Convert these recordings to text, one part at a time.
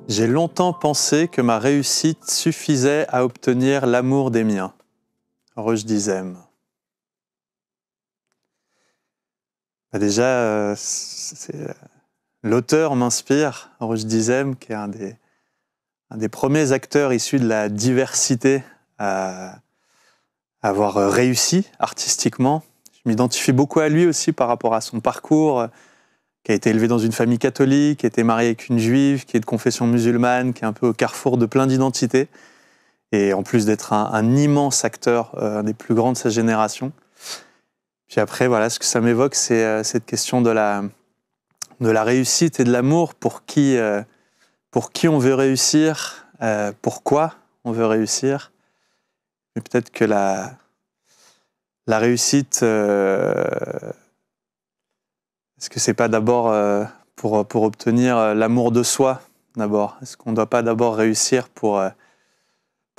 J'ai longtemps pensé que ma réussite suffisait à obtenir l'amour des miens. Roche Dizem. Déjà, l'auteur m'inspire, Roche Dizem, qui est un des premiers acteurs issus de la diversité à avoir réussi artistiquement. Je m'identifie beaucoup à lui aussi par rapport à son parcours, qui a été élevé dans une famille catholique, qui a été marié avec une juive, qui est de confession musulmane, qui est un peu au carrefour de plein d'identités. Et en plus d'être un immense acteur, un des plus grands de sa génération. Puis après, voilà, ce que ça m'évoque, c'est cette question de la réussite et de l'amour. Pour qui on veut réussir, pourquoi on veut réussir. Mais peut-être que la réussite, est-ce que c'est pas d'abord pour obtenir l'amour de soi d'abord? Est-ce qu'on ne doit pas d'abord réussir pour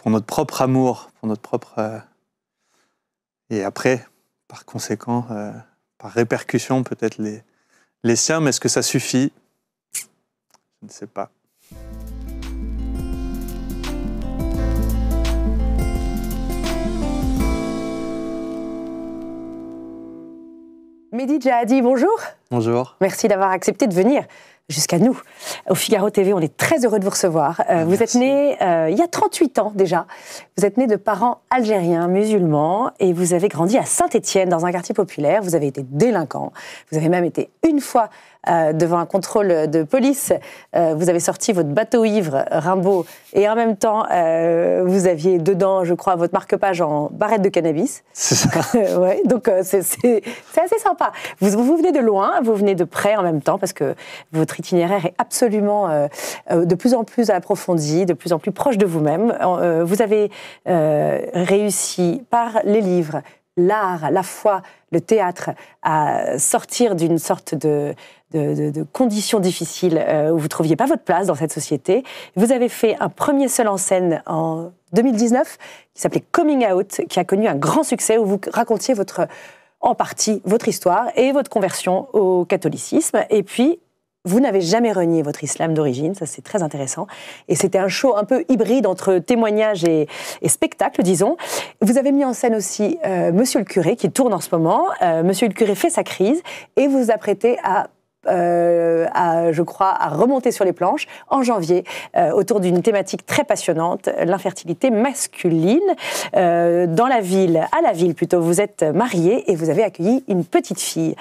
notre propre amour, pour notre propre... Et après, par conséquent, par répercussion, peut-être les siens, mais est-ce que ça suffit? Je ne sais pas. Mehdi Djahadi, bonjour. Bonjour. Merci d'avoir accepté de venir jusqu'à nous. Au Figaro TV, on est très heureux de vous recevoir. Vous êtes né il y a 38 ans déjà. Vous êtes né de parents algériens, musulmans, et vous avez grandi à Saint-Étienne, dans un quartier populaire. Vous avez été délinquant. Vous avez même été une fois devant un contrôle de police. Vous avez sorti votre bateau ivre, Rimbaud, et en même temps, vous aviez dedans, je crois, votre marque-page en barrette de cannabis. C'est ça. Ouais, donc c'est assez sympa. Vous venez de loin, vous venez de près en même temps, parce que votre itinéraire est absolument de plus en plus approfondi, de plus en plus proche de vous-même. Vous avez réussi par les livres, l'art, la foi, le théâtre, à sortir d'une sorte de conditions difficiles où vous ne trouviez pas votre place dans cette société. Vous avez fait un premier seul en scène en 2019 qui s'appelait Coming Out, qui a connu un grand succès, où vous racontiez en partie votre histoire et votre conversion au catholicisme. Et puis, vous n'avez jamais renié votre islam d'origine, ça c'est très intéressant. Et c'était un show un peu hybride entre témoignage et spectacle, disons. Vous avez mis en scène aussi Monsieur le curé, qui tourne en ce moment. Monsieur le curé fait sa crise et vous vous apprêtez je crois, à remonter sur les planches en janvier autour d'une thématique très passionnante, l'infertilité masculine. Dans la ville, à la ville plutôt, vous êtes marié et vous avez accueilli une petite fille.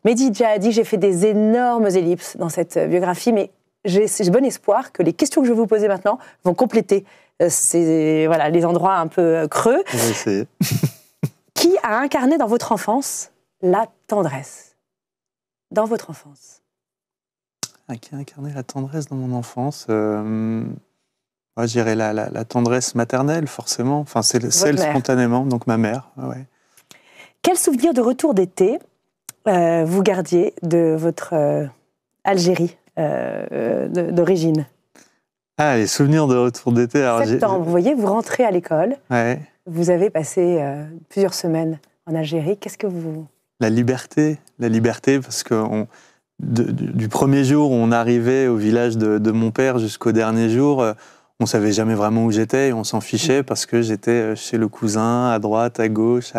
Mehdi Djahadi, j'ai fait des énormes ellipses dans cette biographie, mais j'ai bon espoir que les questions que je vais vous poser maintenant vont compléter les endroits un peu creux. On va essayer. Qui a incarné dans votre enfance la tendresse? Dans votre enfance? Qui a incarné la tendresse dans mon enfance? Moi, je dirais la tendresse maternelle, forcément. Enfin, c'est celle spontanément, donc ma mère. Ouais. Quel souvenir de retour d'été vous gardiez de votre Algérie d'origine? Ah, les souvenirs de retour d'été. Septembre, vous voyez, vous rentrez à l'école. Ouais. Vous avez passé plusieurs semaines en Algérie. Qu'est-ce que vous... La liberté, parce que du premier jour où on arrivait au village de mon père jusqu'au dernier jour, on ne savait jamais vraiment où j'étais et on s'en fichait parce que j'étais chez le cousin, à droite, à gauche.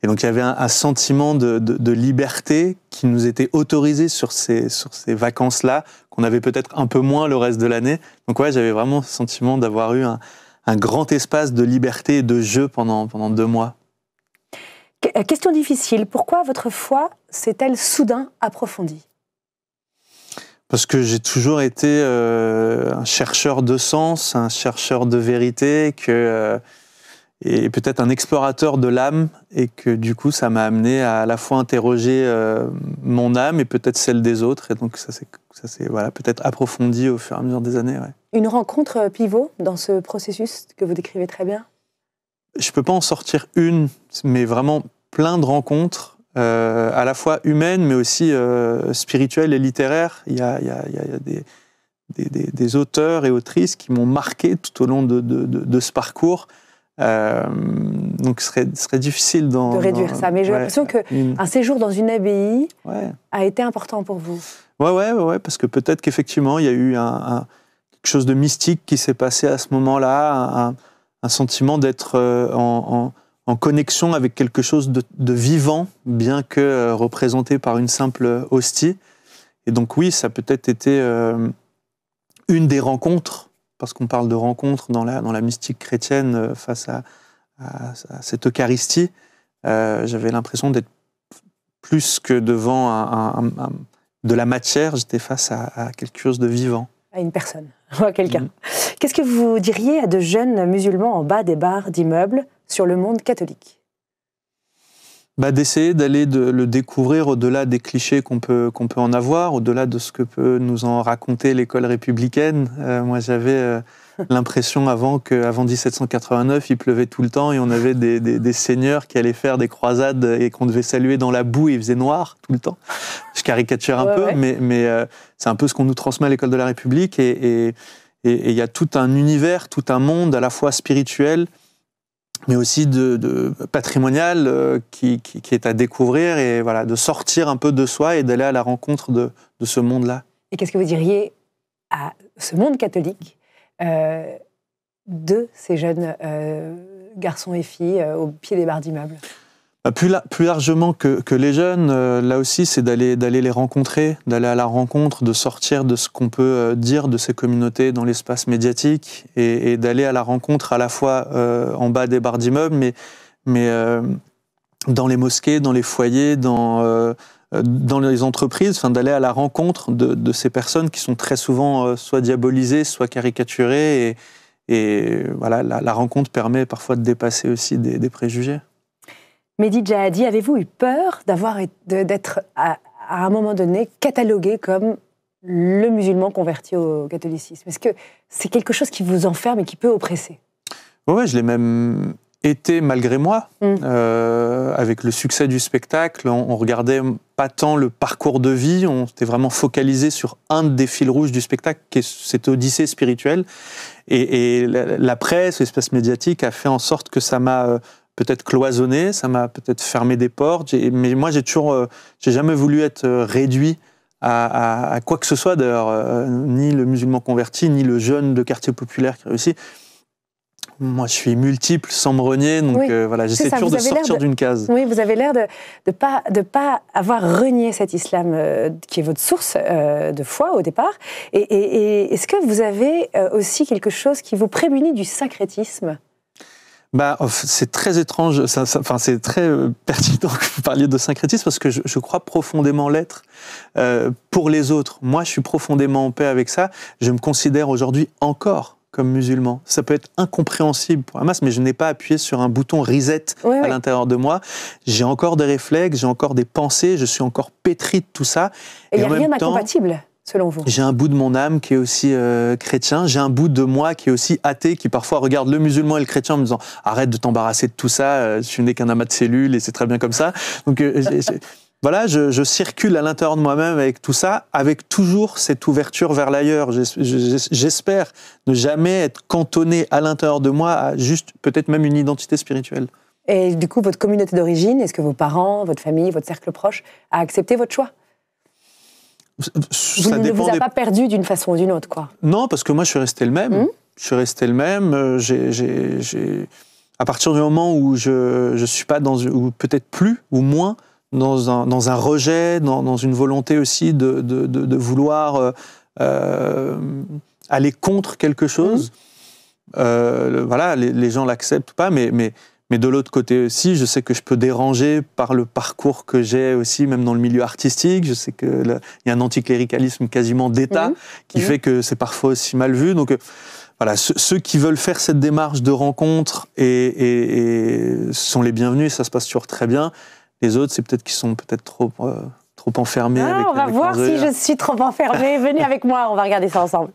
Et donc il y avait un sentiment de liberté qui nous était autorisé sur ces vacances-là, qu'on avait peut-être un peu moins le reste de l'année. Donc ouais, j'avais vraiment le sentiment d'avoir eu un grand espace de liberté et de jeu pendant 2 mois. Question difficile, pourquoi votre foi s'est-elle soudain approfondie? Parce que j'ai toujours été un chercheur de sens, un chercheur de vérité, et peut-être un explorateur de l'âme, et que du coup ça m'a amené à la fois interroger mon âme et peut-être celle des autres, et donc ça s'est peut-être approfondi au fur et à mesure des années. Ouais. Une rencontre pivot dans ce processus que vous décrivez très bien? Je peux pas en sortir une, mais vraiment plein de rencontres, à la fois humaines, mais aussi spirituelles et littéraires. Il y a des auteurs et autrices qui m'ont marqué tout au long de ce parcours. Donc, ce serait difficile de réduire ça. Mais j'ai l'impression qu'un séjour dans une abbaye a été important pour vous. Ouais, parce que peut-être qu'effectivement, il y a eu quelque chose de mystique qui s'est passé à ce moment-là, un sentiment d'être en connexion avec quelque chose de vivant, bien que représenté par une simple hostie. Et donc oui, ça a peut-être été une des rencontres, parce qu'on parle de rencontres dans la mystique chrétienne face à cette Eucharistie. J'avais l'impression d'être plus que devant de la matière, j'étais face à quelque chose de vivant. À une personne, à quelqu'un. Qu'est-ce que vous diriez à de jeunes musulmans en bas des barres d'immeubles sur le monde catholique ? D'essayer d'aller le découvrir au-delà des clichés qu'on peut en avoir, au-delà de ce que peut nous en raconter l'école républicaine. Moi, j'avais l'impression qu'avant 1789, il pleuvait tout le temps et on avait des seigneurs qui allaient faire des croisades et qu'on devait saluer dans la boue et il faisait noir tout le temps. Je caricature un peu, mais c'est un peu ce qu'on nous transmet à l'école de la République et il y a tout un univers, tout un monde à la fois spirituel, mais aussi de patrimonial qui est à découvrir et voilà, de sortir un peu de soi et d'aller à la rencontre de ce monde-là. Et qu'est-ce que vous diriez à ce monde catholique de ces jeunes garçons et filles au pied des barres d'immeubles ? Plus largement que les jeunes, là aussi, c'est d'aller les rencontrer, d'aller à la rencontre, de sortir de ce qu'on peut dire de ces communautés dans l'espace médiatique et d'aller à la rencontre à la fois en bas des barres d'immeubles, mais dans les mosquées, dans les foyers, dans les entreprises, enfin, d'aller à la rencontre de ces personnes qui sont très souvent soit diabolisées, soit caricaturées. Et voilà, la rencontre permet parfois de dépasser aussi des préjugés. Mehdi Djahadi, avez-vous eu peur d'être à un moment donné catalogué comme le musulman converti au catholicisme ? Est-ce que c'est quelque chose qui vous enferme et qui peut oppresser ? Oui, je l'ai même été malgré moi. Avec le succès du spectacle, on regardait pas tant le parcours de vie, on était vraiment focalisé sur un des fils rouges du spectacle, qui est cette odyssée spirituelle. Et la presse, l'espace médiatique a fait en sorte que ça m'a peut-être cloisonné, ça m'a peut-être fermé des portes, mais moi j'ai jamais voulu être réduit à quoi que ce soit, d'ailleurs, ni le musulman converti, ni le jeune de quartier populaire qui réussit. Moi je suis multiple, sans me renier, donc voilà, j'essaie toujours de sortir d'une case. Oui, vous avez l'air de pas avoir renié cet islam qui est votre source de foi au départ. Et est-ce que vous avez aussi quelque chose qui vous prémunit du syncrétisme ? C'est très étrange, c'est très pertinent que vous parliez de syncrétisme parce que je crois profondément l'être pour les autres. Moi, je suis profondément en paix avec ça. Je me considère aujourd'hui encore comme musulman. Ça peut être incompréhensible pour la masse, mais je n'ai pas appuyé sur un bouton reset à l'intérieur de moi. J'ai encore des réflexes, j'ai encore des pensées, je suis encore pétri de tout ça. Et il n'y a rien d'incompatible, selon vous ? J'ai un bout de mon âme qui est aussi chrétien, j'ai un bout de moi qui est aussi athée, qui parfois regarde le musulman et le chrétien en me disant « Arrête de t'embarrasser de tout ça, tu n'es qu'un amas de cellules et c'est très bien comme ça. » Donc voilà, je circule à l'intérieur de moi-même avec tout ça, avec toujours cette ouverture vers l'ailleurs. J'espère ne jamais être cantonné à l'intérieur de moi à juste peut-être même une identité spirituelle. Et du coup, votre communauté d'origine, est-ce que vos parents, votre famille, votre cercle proche a accepté votre choix ? Vous ne vous avez pas perdu d'une façon ou d'une autre, quoi. Non, parce que moi, je suis resté le même. Je suis resté le même. À partir du moment où je suis pas ou peut-être plus ou moins dans un rejet, dans une volonté aussi de vouloir aller contre quelque chose. Voilà, les gens l'acceptent ou pas, mais de l'autre côté aussi, je sais que je peux déranger par le parcours que j'ai aussi, même dans le milieu artistique. Je sais qu'il y a un anticléricalisme quasiment d'État qui fait que c'est parfois aussi mal vu. Donc voilà, ceux qui veulent faire cette démarche de rencontre et sont les bienvenus, ça se passe toujours très bien. Les autres, c'est peut-être qu'ils sont peut-être trop enfermés. On va voir si je suis trop enfermée. Venez avec moi, on va regarder ça ensemble.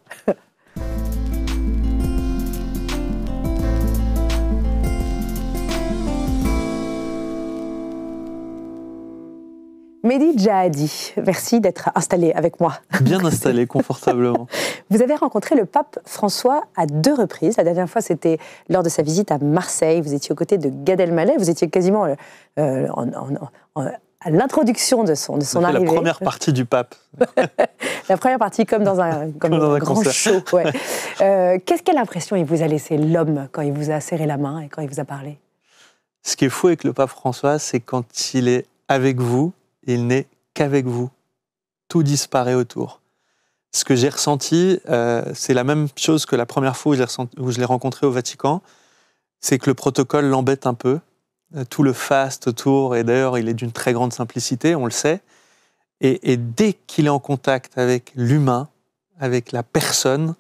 Mehdi Djahadi, merci d'être installé avec moi. Bien installé, confortablement. Vous avez rencontré le pape François à 2 reprises. La dernière fois, c'était lors de sa visite à Marseille. Vous étiez aux côtés de Gad Elmaleh. Vous étiez quasiment à à l'introduction de son arrivée. La première partie du pape. La première partie, comme dans un grand concert. show. Ouais. Quelle impression il vous a laissé, l'homme, quand il vous a serré la main et quand il vous a parlé? Ce qui est fou avec le pape François, c'est quand il est avec vous, il n'est qu'avec vous. Tout disparaît autour. Ce que j'ai ressenti, c'est la même chose que la première fois où je l'ai rencontré au Vatican, c'est que le protocole l'embête un peu. Tout le faste autour, et d'ailleurs il est d'une très grande simplicité, on le sait. Et dès qu'il est en contact avec l'humain, avec la personne,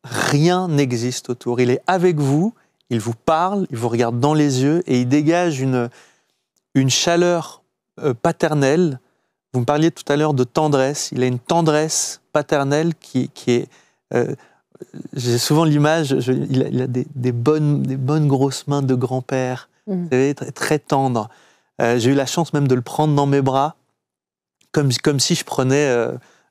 rien n'existe autour. Il est avec vous, il vous parle, il vous regarde dans les yeux et il dégage une chaleur paternelle. Vous me parliez tout à l'heure de tendresse. Il a une tendresse paternelle qui est... j'ai souvent l'image, il a des bonnes grosses mains de grand-père, vous savez, très, très tendre. J'ai eu la chance même de le prendre dans mes bras, comme si je prenais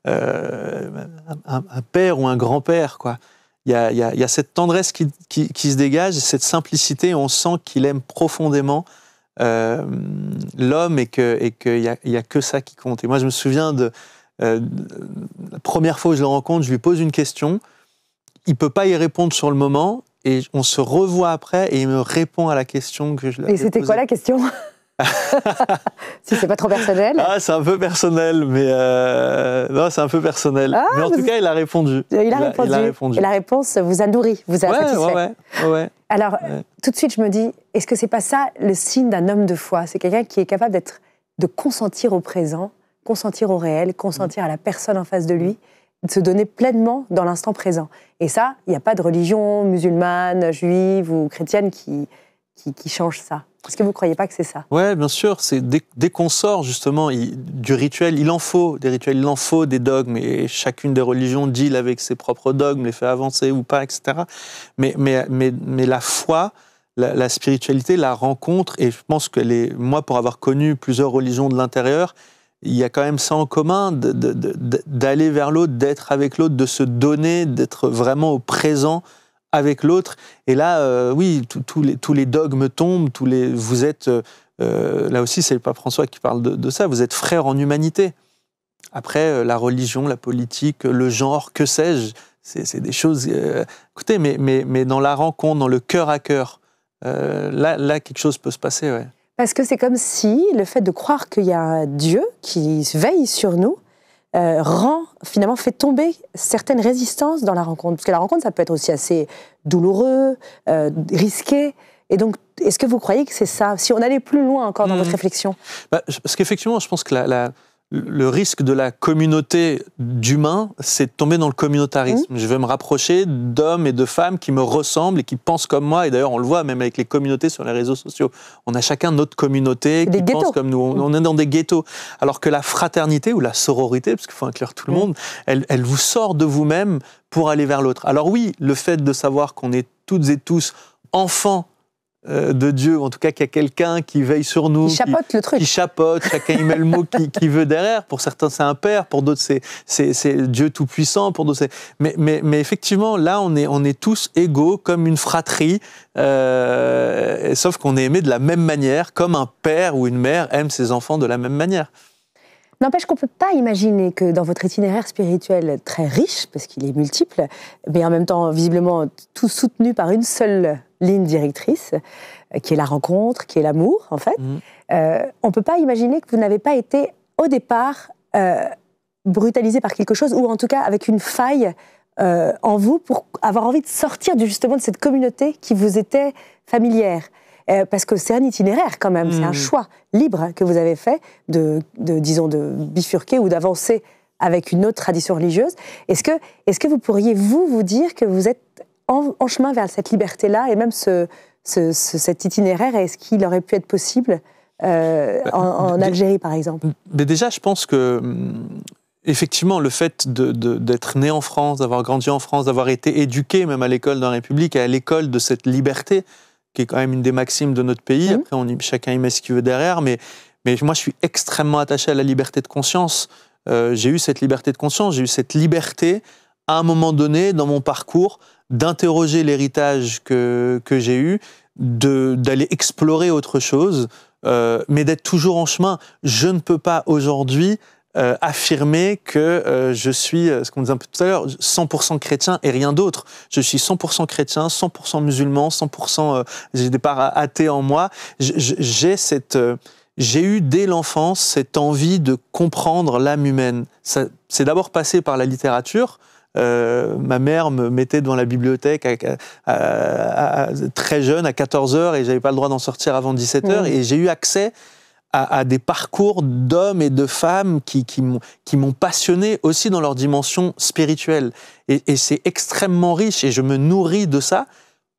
un père ou un grand-père, quoi. Il y a cette tendresse qui se dégage, cette simplicité, on sent qu'il aime profondément l'homme et qu'il n'y a que ça qui compte. Et moi, je me souviens de la première fois où je le rencontre, je lui pose une question, il ne peut pas y répondre sur le moment, et on se revoit après, et il me répond à la question que je lui ai posée. Et c'était quoi la question? Si c'est pas trop personnel. Ah, c'est un peu personnel, mais non, c'est un peu personnel. Ah, mais en tout cas, il a répondu. Il a répondu. Et la réponse vous a nourri, vous a satisfait. Ouais. Alors, tout de suite, je me dis, est-ce que c'est pas ça le signe d'un homme de foi? C'est quelqu'un qui est capable de consentir au présent, consentir au réel, consentir à la personne en face de lui, de se donner pleinement dans l'instant présent. Et ça, il n'y a pas de religion musulmane, juive ou chrétienne qui change ça. Est-ce que vous ne croyez pas que c'est ça? Oui, bien sûr. C'est dès qu'on sort justement du rituel, il en faut des rituels, il en faut des dogmes, et chacune des religions deal avec ses propres dogmes, les fait avancer ou pas, etc. Mais la foi, la spiritualité, la rencontre, et je pense que moi, pour avoir connu plusieurs religions de l'intérieur, il y a quand même ça en commun, d'aller vers l'autre, d'être avec l'autre, de se donner, d'être vraiment au présent avec l'autre. Et là, oui, tous les dogmes tombent, vous êtes, là aussi c'est le pape François qui parle de ça, vous êtes frères en humanité. Après, la religion, la politique, le genre, que sais-je, c'est des choses... écoutez, mais dans la rencontre, dans le cœur à cœur, là, quelque chose peut se passer, ouais. Parce que c'est comme si le fait de croire qu'il y a un Dieu qui veille sur nous finalement fait tomber certaines résistances dans la rencontre. Parce que la rencontre, ça peut être aussi assez douloureux, risqué. Et donc, est-ce que vous croyez que c'est ça? Si on allait plus loin encore dans votre réflexion. Parce qu'effectivement, je pense que le risque de la communauté d'humains, c'est de tomber dans le communautarisme. Je vais me rapprocher d'hommes et de femmes qui me ressemblent et qui pensent comme moi. Et d'ailleurs, on le voit même avec les communautés sur les réseaux sociaux. On a chacun notre communauté qui pense comme nous. On est dans des ghettos. Alors que la fraternité ou la sororité, parce qu'il faut inclure tout le monde, elle vous sort de vous-même pour aller vers l'autre. Alors oui, le fait de savoir qu'on est toutes et tous enfants de Dieu, en tout cas qu'il y a quelqu'un qui veille sur nous, qui chapeaute le truc, qui chapeaute, chacun y met le mot qui veut derrière. Pour certains c'est un père, pour d'autres c'est Dieu tout puissant, pour d'autres c'est... Mais effectivement là on est tous égaux comme une fratrie, sauf qu'on est aimé de la même manière, comme un père ou une mère aime ses enfants de la même manière. N'empêche qu'on ne peut pas imaginer que dans votre itinéraire spirituel très riche, parce qu'il est multiple, mais en même temps visiblement tout soutenu par une seule ligne directrice, qui est la rencontre, qui est l'amour, en fait, on ne peut pas imaginer que vous n'avez pas été, au départ, brutalisé par quelque chose, ou en tout cas avec une faille en vous pour avoir envie de sortir justement de cette communauté qui vous était familière. Parce que c'est un itinéraire quand même, c'est un choix libre que vous avez fait disons, de bifurquer ou d'avancer avec une autre tradition religieuse. Est-ce que vous pourriez vous dire que vous êtes en chemin vers cette liberté-là et même cet itinéraire, est-ce qu'il aurait pu être possible en Algérie, par exemple? Mais déjà, je pense que effectivement, le fait d'être né en France, d'avoir grandi en France, d'avoir été éduqué même à l'école de la République et à l'école de cette liberté, qui est quand même une des maximes de notre pays. Après, chacun y met ce qu'il veut derrière, mais moi, je suis extrêmement attaché à la liberté de conscience. J'ai eu cette liberté de conscience, j'ai eu cette liberté, à un moment donné, dans mon parcours, d'interroger l'héritage que j'ai eu, d'aller explorer autre chose, mais d'être toujours en chemin. Je ne peux pas aujourd'hui affirmer que je suis, ce qu'on disait un peu tout à l'heure, 100% chrétien et rien d'autre. Je suis 100% chrétien, 100% musulman, 100% j'ai des parts athées en moi. J'ai eu dès l'enfance cette envie de comprendre l'âme humaine. C'est d'abord passé par la littérature. Ma mère me mettait devant la bibliothèque très jeune, à 14 heures, et j'avais pas le droit d'en sortir avant 17 heures. Et j'ai eu accès à des parcours d'hommes et de femmes qui m'ont passionné aussi dans leur dimension spirituelle. Et c'est extrêmement riche, et je me nourris de ça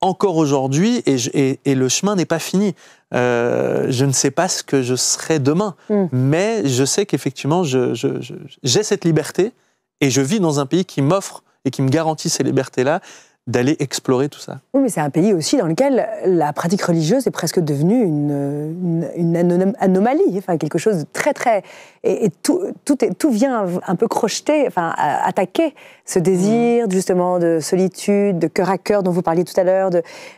encore aujourd'hui, et le chemin n'est pas fini. Je ne sais pas ce que je serai demain, mais je sais qu'effectivement, j'ai cette liberté, et je vis dans un pays qui m'offre et qui me garantit ces libertés-là, d'aller explorer tout ça. Oui, mais c'est un pays aussi dans lequel la pratique religieuse est presque devenue une anomalie, enfin quelque chose de très très... Et tout vient un peu crocheter, enfin attaquer ce désir justement de solitude, de cœur à cœur dont vous parliez tout à l'heure,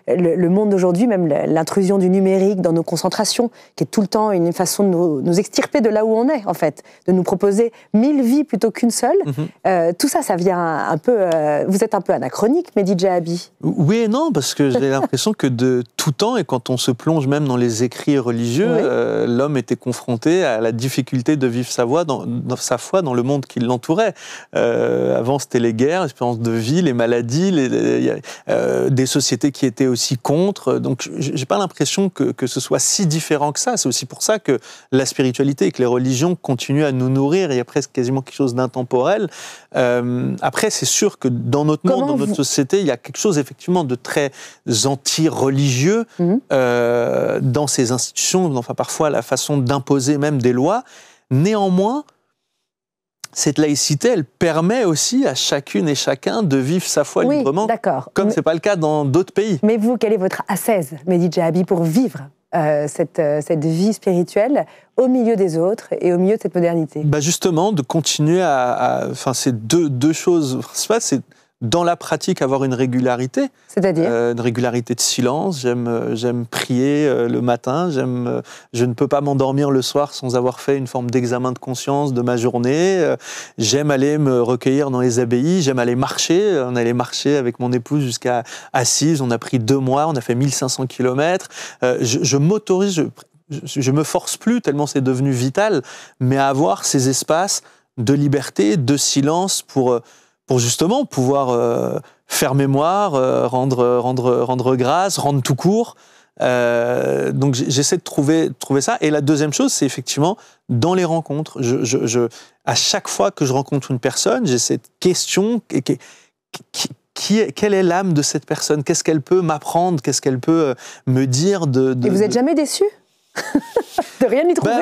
le monde d'aujourd'hui, même l'intrusion du numérique dans nos concentrations, qui est tout le temps une façon de nous extirper de là où on est en fait, de nous proposer 1000 vies plutôt qu'une seule. Tout ça, ça vient un peu... vous êtes un peu anachronique, Mehdi Djahabi. Oui et non, parce que j'ai l'impression que de tout temps, et quand on se plonge même dans les écrits religieux, l'homme était confronté à la difficulté de vivre sa foi dans le monde qui l'entourait. Avant, c'était les guerres, l'espérance de vie, les maladies, des sociétés qui étaient aussi contre. Donc, j'ai pas l'impression que ce soit si différent que ça. C'est aussi pour ça que la spiritualité et que les religions continuent à nous nourrir. Il y a presque quasiment quelque chose d'intemporel. Après, c'est sûr que dans notre monde, dans notre société, il y a quelque chose effectivement de très anti-religieux dans ces institutions, enfin parfois la façon d'imposer même des lois. Néanmoins, cette laïcité, elle permet aussi à chacune et chacun de vivre sa foi librement, comme c'est pas le cas dans d'autres pays. Mais vous, quelle est votre ascèse, Mehdi Djahabi, pour vivre cette vie spirituelle au milieu des autres et au milieu de cette modernité? Justement, de continuer enfin, c'est deux choses. C'est dans la pratique avoir une régularité. C'est-à-dire une régularité de silence. J'aime prier le matin. Je ne peux pas m'endormir le soir sans avoir fait une forme d'examen de conscience de ma journée. J'aime aller me recueillir dans les abbayes. J'aime aller marcher. On allait marcher avec mon épouse jusqu'à Assise. On a pris 2 mois. On a fait 1500 kilomètres. Je m'autorise... Je me force plus tellement c'est devenu vital, mais à avoir ces espaces de liberté, de silence pour justement pouvoir faire mémoire, rendre grâce, rendre tout court. Donc j'essaie de trouver ça. Et la deuxième chose, c'est effectivement dans les rencontres. À chaque fois que je rencontre une personne, j'ai cette question quelle est l'âme de cette personne? Qu'est-ce qu'elle peut m'apprendre? Qu'est-ce qu'elle peut me dire Et vous n'êtes jamais déçu de rien y trouver?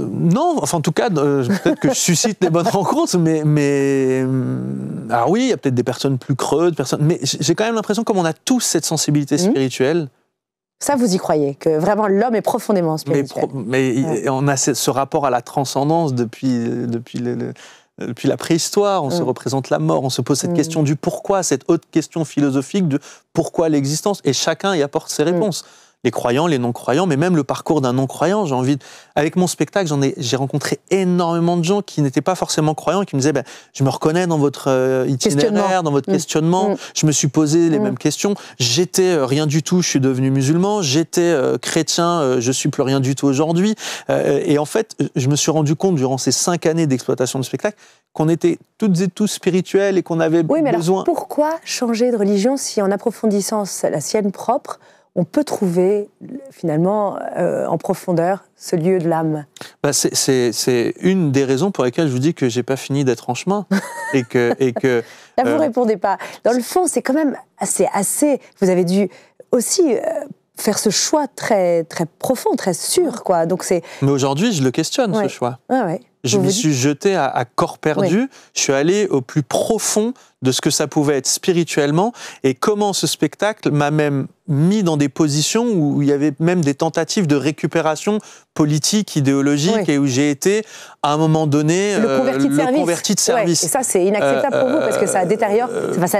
Non, enfin en tout cas, peut-être que je suscite des bonnes rencontres, mais alors oui, il y a peut-être des personnes plus creuses, mais j'ai quand même l'impression, comme on a tous cette sensibilité spirituelle. Ça, vous y croyez, que vraiment l'homme est profondément spirituel. Mais on a ce rapport à la transcendance depuis la préhistoire, on se représente la mort, on se pose cette question du pourquoi, cette haute question philosophique de pourquoi l'existence, et chacun y apporte ses réponses. Les croyants, les non-croyants, mais même le parcours d'un non-croyant. Avec mon spectacle, j'ai rencontré énormément de gens qui n'étaient pas forcément croyants et qui me disaient je me reconnais dans votre itinéraire, dans votre questionnement. Je me suis posé les mêmes questions. J'étais rien du tout, je suis devenu musulman. J'étais chrétien, je suis plus rien du tout aujourd'hui. Et en fait, je me suis rendu compte durant ces 5 années d'exploitation de spectacle qu'on était toutes et tous spirituels et qu'on avait besoin... Alors pourquoi changer de religion si en approfondissant la sienne propre, on peut trouver finalement en profondeur ce lieu de l'âme? C'est une des raisons pour lesquelles je vous dis que j'ai pas fini d'être en chemin et que là vous répondez pas. Dans le fond, c'est quand même assez. Vous avez dû aussi faire ce choix très très profond, très sûr, quoi. Donc c'est. Mais aujourd'hui, je le questionne ce choix. Ouais. Je m'y suis jeté à corps perdu. Je suis allé au plus profond de ce que ça pouvait être spirituellement et comment ce spectacle m'a même mis dans des positions où il y avait même des tentatives de récupération politique, idéologique et où j'ai été, à un moment donné, le converti de service. Et ça, c'est inacceptable pour vous parce que ça détériore,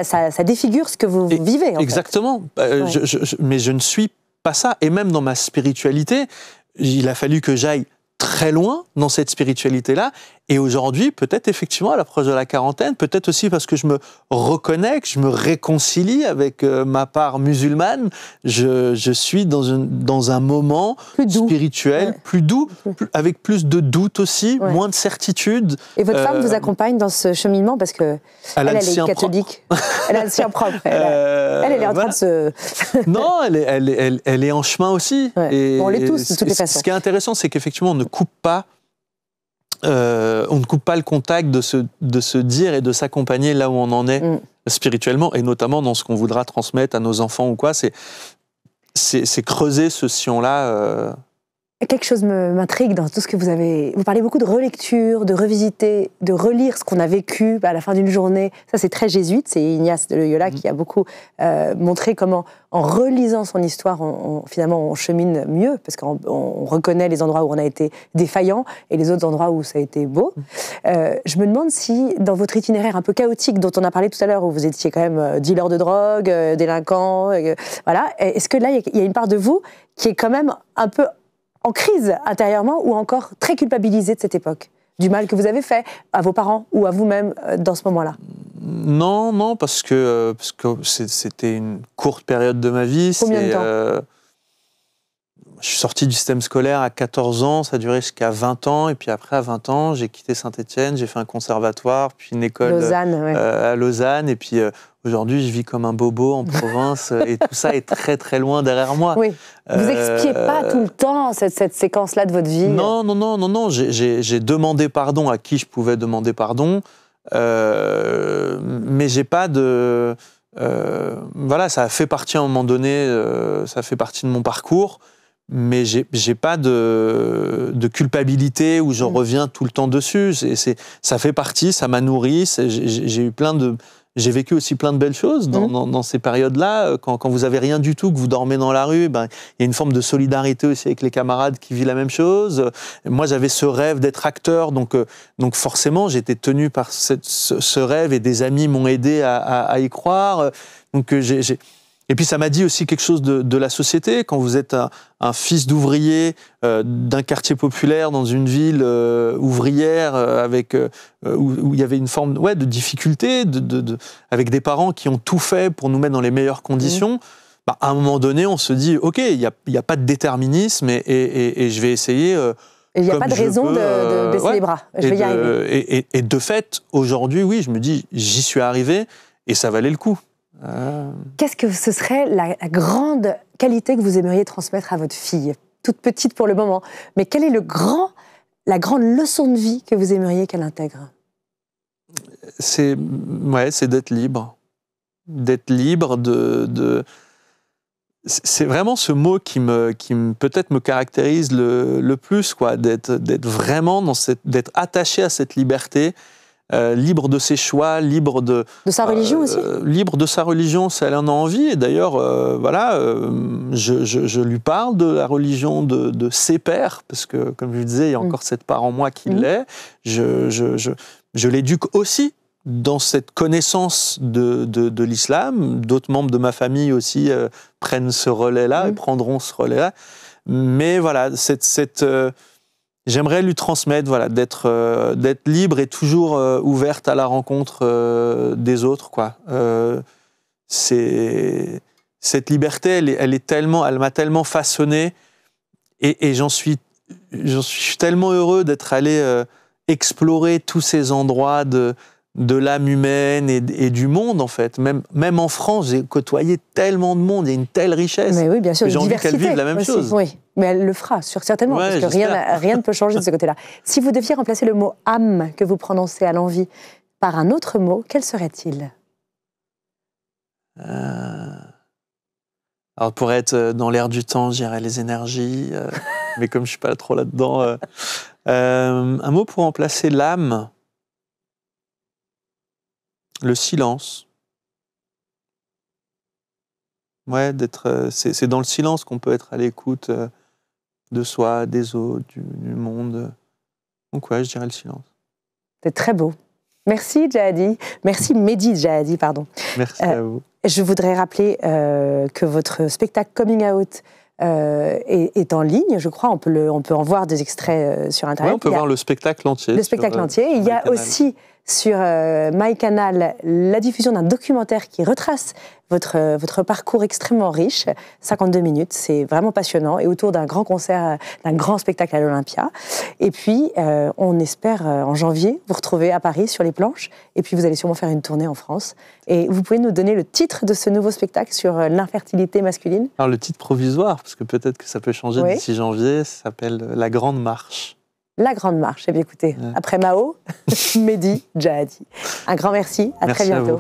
ça défigure ce que vous vivez. Exactement. En fait. Mais je ne suis pas ça. Et même dans ma spiritualité, il a fallu que j'aille très loin dans cette spiritualité-là. Et aujourd'hui, peut-être effectivement à l'approche de la quarantaine, peut-être aussi parce que je me reconnais, que je me réconcilie avec ma part musulmane, je suis dans un moment spirituel plus doux, avec plus de doute aussi, moins de certitude. Et votre femme vous accompagne dans ce cheminement parce que elle est catholique. Elle a le sien propre. Elle est en train de se... Non, elle est en chemin aussi. Ouais. Et on l'est tous, de toutes les façons. Ce qui est intéressant, c'est qu'effectivement, on ne coupe pas le contact de se dire et de s'accompagner là où on en est spirituellement, et notamment dans ce qu'on voudra transmettre à nos enfants ou quoi. C'est creuser ce sillon-là. Quelque chose m'intrigue dans tout ce que vous avez... Vous parlez beaucoup de relecture, de revisiter, de relire ce qu'on a vécu à la fin d'une journée. Ça, c'est très jésuite. C'est Ignace de Loyola qui a beaucoup montré comment, en relisant son histoire, finalement, on chemine mieux, parce qu'on reconnaît les endroits où on a été défaillant et les autres endroits où ça a été beau. Je me demande si, dans votre itinéraire un peu chaotique, dont on a parlé tout à l'heure, où vous étiez quand même dealer de drogue, délinquant, voilà, est-ce que là, il y a une part de vous qui est quand même un peu en crise intérieurement ou encore très culpabilisé de cette époque, du mal que vous avez fait à vos parents ou à vous-même dans ce moment-là? Non, parce que c'était une courte période de ma vie. Combien de temps? Je suis sorti du système scolaire à 14 ans, ça a duré jusqu'à 20 ans, et puis après, à 20 ans, j'ai quitté Saint-Étienne, j'ai fait un conservatoire, puis une école à Lausanne, et puis aujourd'hui, je vis comme un bobo en province, et tout ça est très très loin derrière moi. Oui. Vous n'expiez pas tout le temps cette séquence-là de votre vie? Non, j'ai demandé pardon à qui je pouvais demander pardon, mais j'ai pas de... voilà, ça a fait partie à un moment donné, ça fait partie de mon parcours, mais j'ai pas de culpabilité où je reviens tout le temps dessus. Ça fait partie, ça m'a nourri. J'ai vécu aussi plein de belles choses dans ces périodes-là. Quand vous avez rien du tout, que vous dormez dans la rue, il y a une forme de solidarité aussi avec les camarades qui vivent la même chose. Moi, j'avais ce rêve d'être acteur, donc forcément, j'étais tenu par ce rêve, et des amis m'ont aidé à y croire. Donc Et puis ça m'a dit aussi quelque chose de la société. Quand vous êtes un fils d'ouvrier d'un quartier populaire dans une ville ouvrière où il y avait une forme de difficulté, avec des parents qui ont tout fait pour nous mettre dans les meilleures conditions, à un moment donné, on se dit, OK, il y a pas de déterminisme et je vais essayer... il n'y a pas de raison de baisser les bras. Je vais y arriver. Et de fait, aujourd'hui, oui, je me dis, j'y suis arrivé et ça valait le coup. Qu'est-ce que ce serait la grande qualité que vous aimeriez transmettre à votre fille, toute petite pour le moment, mais quelle est la grande leçon de vie que vous aimeriez qu'elle intègre? C'est d'être libre. D'être libre c'est vraiment ce mot qui peut-être me caractérise le plus, quoi, d'être vraiment d'être attaché à cette liberté. Libre de ses choix, libre de sa religion aussi. Libre de sa religion, si elle en a envie. Et d'ailleurs, je lui parle de la religion de ses pères, parce que, comme je le disais, il y a encore cette part en moi qui l'est. Je l'éduque aussi dans cette connaissance de l'islam. D'autres membres de ma famille aussi prennent ce relais-là et prendront ce relais-là. Mais voilà, j'aimerais lui transmettre, d'être libre et toujours ouverte à la rencontre des autres, quoi. Cette liberté, elle m'a tellement façonné, et j'en suis tellement heureux d'être allé explorer tous ces endroits de l'âme humaine et du monde, en fait. Même en France, j'ai côtoyé tellement de monde, il y a une telle richesse. Mais oui, bien sûr, j'ai envie qu'elle vive la même chose. Oui, mais elle le fera, certainement, parce que rien ne peut changer de ce côté-là. Si vous deviez remplacer le mot « âme » que vous prononcez à l'envi par un autre mot, quel serait-il? Alors, pour être dans l'air du temps, je dirais les énergies, mais comme je ne suis pas trop là-dedans... un mot pour remplacer l'âme, le silence. Ouais, c'est dans le silence qu'on peut être à l'écoute de soi, des autres, du monde. Donc ouais, je dirais le silence. C'est très beau. Merci Djahadi. Merci Mehdi Djahadi, pardon. Merci à vous. Je voudrais rappeler que votre spectacle Coming Out est en ligne, je crois. On peut en voir des extraits sur Internet. Oui, on peut voir le spectacle entier. Le spectacle entier. Il y a aussi sur MyCanal la diffusion d'un documentaire qui retrace votre parcours extrêmement riche, 52 minutes, c'est vraiment passionnant, et autour d'un grand concert, d'un grand spectacle à l'Olympia. Et puis, on espère en janvier vous retrouver à Paris sur les planches, et puis vous allez sûrement faire une tournée en France. Et vous pouvez nous donner le titre de ce nouveau spectacle sur l'infertilité masculine? Alors le titre provisoire, parce que peut-être que ça peut changer d'ici janvier, ça s'appelle La Grande Marche. La Grande Marche. Eh bien écoutez, après Mao, Mehdi Djahadi. Un grand merci, à très bientôt.